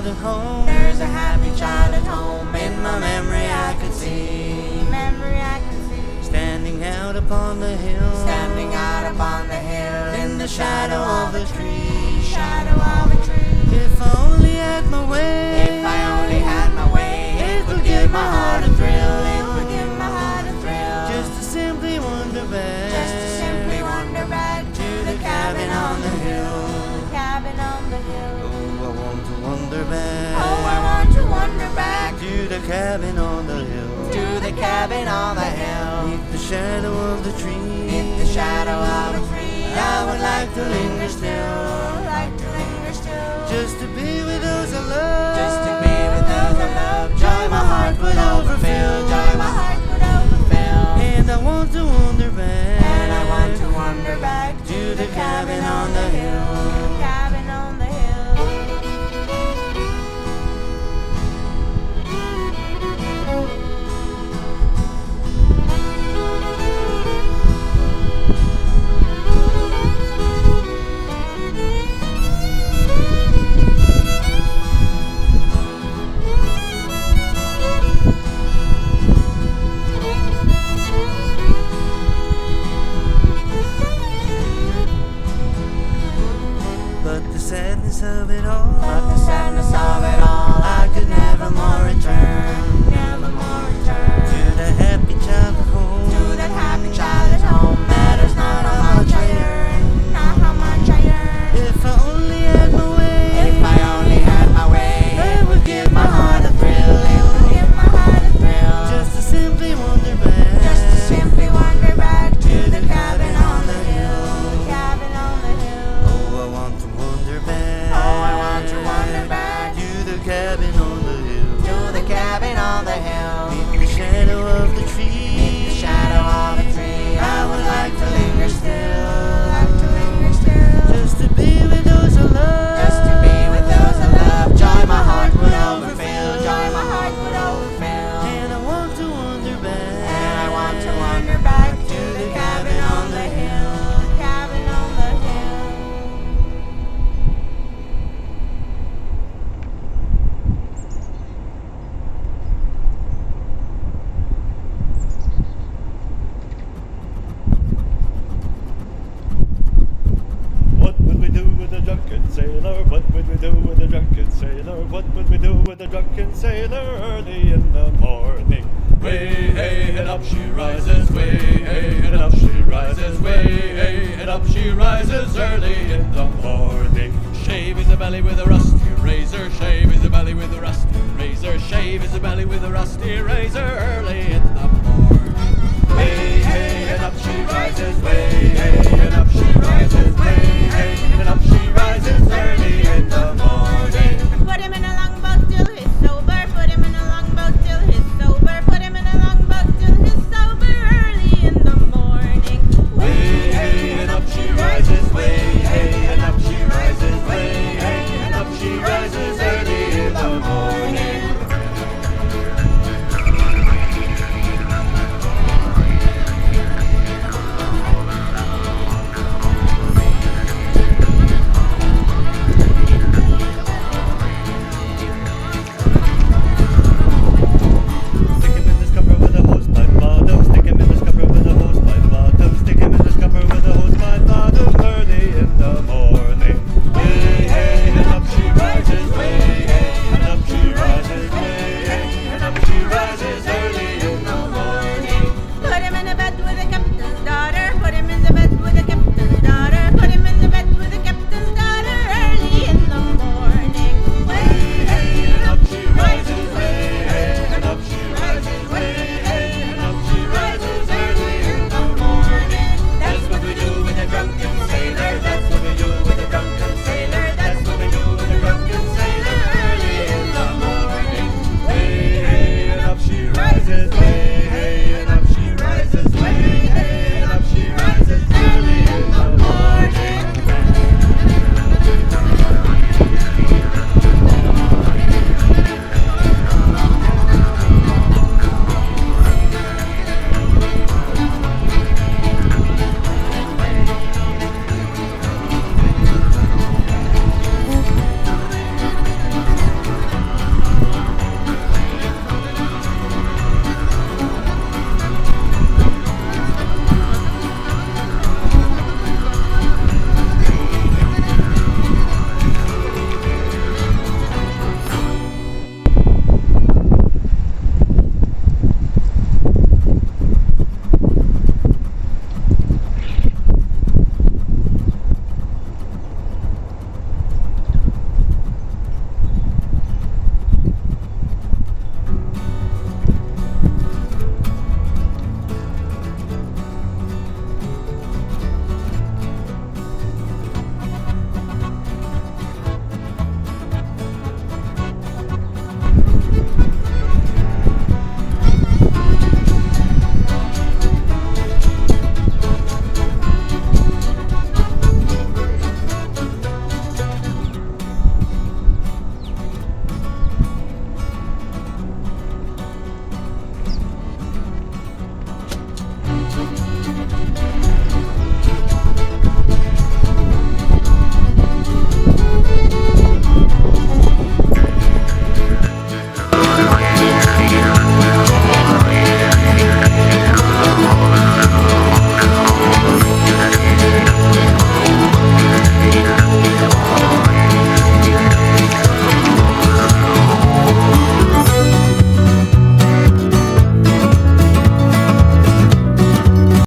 at home. There's a happy child at home. In my memory I could see. Memory I could see. Standing out upon the hill. Standing out upon the hill. In the shadow of a tree. Shadow of a tree. If I only had my way. If I only had my way, It would give my heart a thrill. It would give my heart a thrill. Just to simply wander back. Just to simply wander back to the cabin on the hill. The cabin on the hill. Oh, I want to wander back. Oh, I want to wander back to the cabin on the hill. to the cabin on the hill. Beneath the shadow of the tree. Beneath the shadow of a tree. I would like to linger still. Like to linger still. Just to be with those I love. Just to be with those I love. Joy my heart would overfill. Joy my heart would overfill. And I want to wander back. And I want to wander back to the cabin on the hill. Cabin on the hill. But the sadness of it all. But the sadness of it all, I could never more return. never more return. To the happy child at home. To that happy child at home. Matters not how much I earn, not how much I earn. If I only had my way. If I only had my way, It would give my heart a thrill. it would give my heart a thrill. Just to simply wander back. Just to simply wander back to the cabin on the hill. The cabin on the hill. Oh, I want to wander back. Oh, I want to wander back to the cabin on the hill. to the cabin on the hill. Beneath the shadow of the tree. Beneath the shadow of a tree. I would like to linger still. Like to linger still. Just to be with those I love. Just to be with those I love. Joy my heart would overfill. Joy my heart would overfill. And I want to wander back. And I want to wander back to the cabin on the hill. The cabin on the hill. What would we do with a drunken sailor? What would we do with a drunken sailor? What would we do with a drunken sailor early in the morning? Way hey and up she rises, way hey and up she rises, way hey and up she rises early in the morning. Shave his belly with a rusty razor, shave his belly with a rusty razor, shave his belly with a rusty razor